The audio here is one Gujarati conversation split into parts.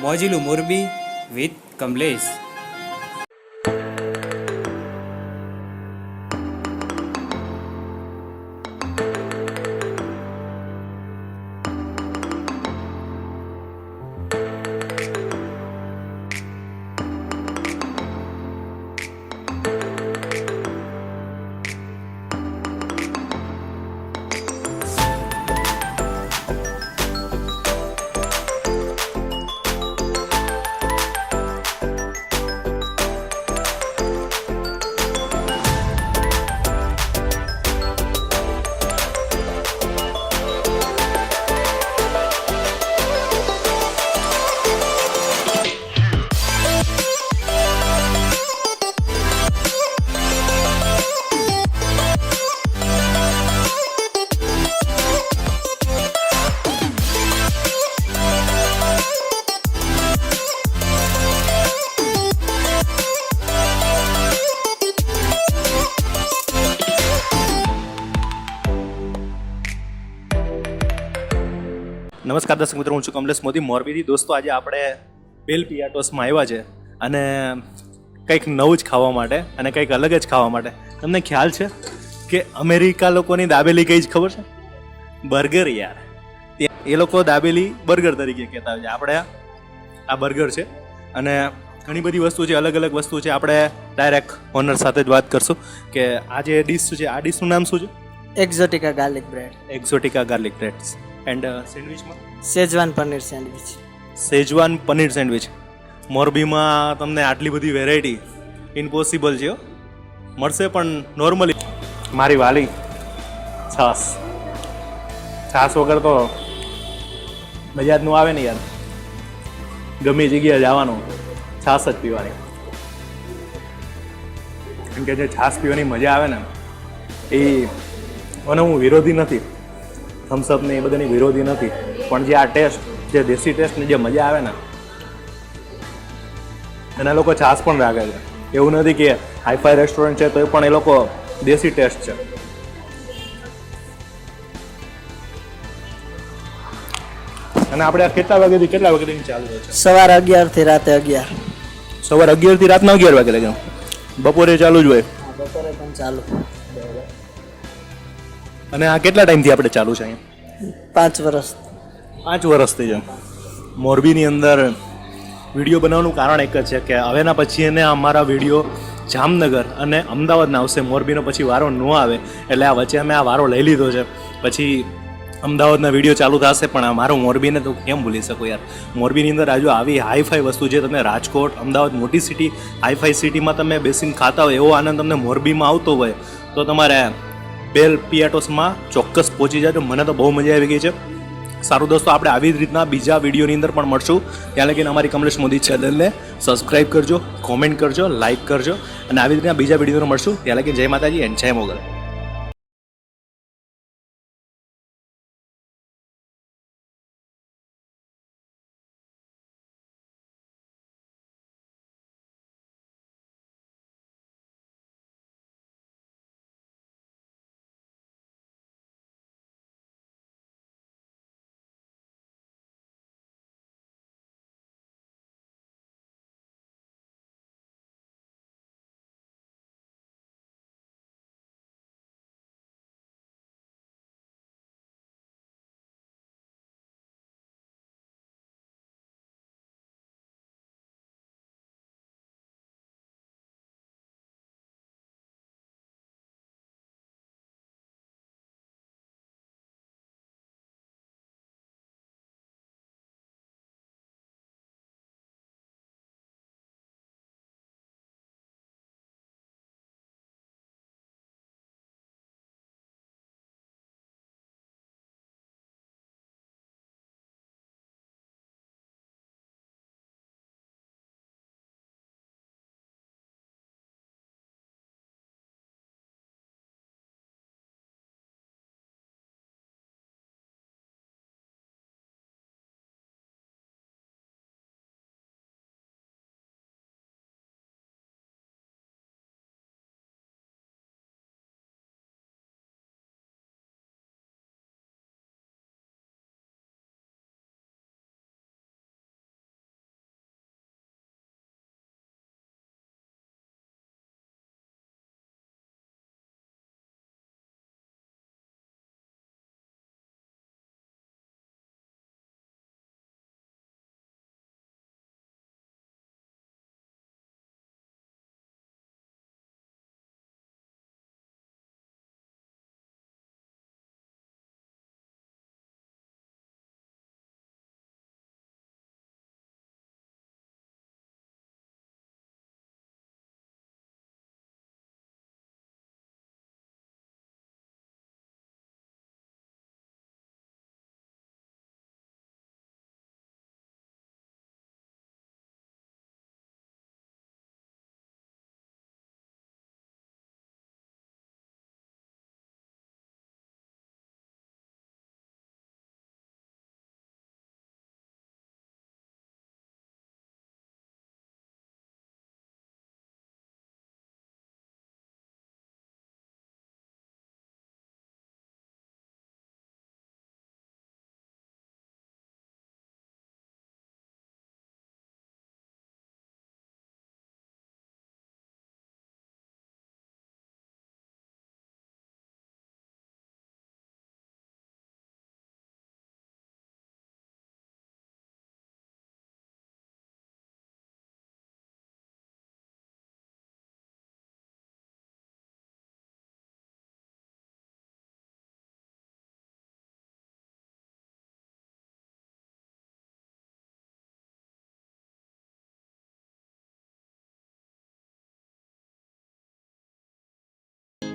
મોજીલું મોરબી વિથ કમલેશ. નમસ્કાર દર્શક મિત્રો, હું છું કમલેશ મોદી મોરબીથી. દોસ્તો, આજે આપણે બેલ પિયાટોસમાં આવ્યા છે અને કંઈક નવું જ ખાવા માટે અને કંઈક અલગ જ ખાવા માટે. તમને ખ્યાલ છે કે અમેરિકા લોકોની દાબેલી કઈ જ ખબર છે? બર્ગર યાર. એ લોકો દાબેલી બર્ગર તરીકે કહેતા હોય છે. આપણે આ બર્ગર છે અને ઘણી બધી વસ્તુ છે, અલગ અલગ વસ્તુ છે. આપણે ડાયરેક્ટ ઓનર સાથે જ વાત કરશું કે આ જે ડિશ છે, આ ડિશનું નામ શું છે? Exotica garlic bread. Exotica garlic bread. And સેન્ડવિચમાં schezwan paneer sandwich. Schezwan paneer sandwich. મોરબીમાં તમને આટલી બધી વેરાયટી ઇમ્પોસિબલ છે. મળશે પણ નોર્મલી. મારી વાલી છાસ. છાસ વગર તો મજા જ ન આવે ને યાર. ગમે જગ્યાએ જવાનું છાસ જ પીવાની. કેમ કે જે છાસ પીવાની મજા આવે ને એ મને, હું વિરોધી નથી, થમ્સઅપની એ બધાની વિરોધી નથી, પણ જે આ ટેસ્ટ, જે દેશી ટેસ્ટની જે મજા આવે ને, એના લોકો છાસ પણ રાખે છે. એવું નથી કે હાઈફાઈ રેસ્ટોરન્ટ છે તો એ પણ એ લોકો દેશી ટેસ્ટ છે. અને આપણે આ કેટલા વાગ્યાથી ચાલુ હોય છે? સવારે 11 થી રાતે 11. સવારે 11 થી રાતના 11 વાગે લગે. બપોરે ચાલુ જ હોય? બપોરે પણ ચાલુ. અને આ કેટલા ટાઈમથી આપણે ચાલુ છે અહીંયા? 5 વર્ષ. 5 વર્ષથી છે. મોરબીની અંદર વિડીયો બનાવવાનું કારણ એક જ છે કે હવેના પછી એને અમારા વિડીયો જામનગર અને અમદાવાદના આવશે. મોરબીનો પછી વારો ન આવે એટલે આ વચ્ચે અમે આ વારો લઈ લીધો છે. પછી અમદાવાદના વિડીયો ચાલુ થશે, પણ આ મારું મોરબીને તો કેમ ભૂલી શકું યાર. મોરબીની અંદર આજુ આવી હાઈફાઈ વસ્તુ છે. તમે રાજકોટ, અમદાવાદ, મોટી સિટી, હાઈફાઈ સિટીમાં તમે બેસીને ખાતા હોય એવો આનંદ તમને મોરબીમાં આવતો હોય તો તમારે બેલ પિયાટોસમાં ચોક્કસ પહોંચી જાય. તો મને તો બહુ મજા આવી ગઈ છે. સારું દોસ્તો, આપણે આવી જ રીતના બીજા વિડીયોની અંદર પણ મળશું. ત્યાં લગીને અમારી કમલેશ મોદી ચેનલને સબસ્ક્રાઈબ કરજો, કોમેન્ટ કરજો, લાઇક કરજો અને આવી રીતના બીજા વિડીયોમાં મળશું. ત્યાં લગી જય માતાજી એન્ડ જય મોગલ.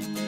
છે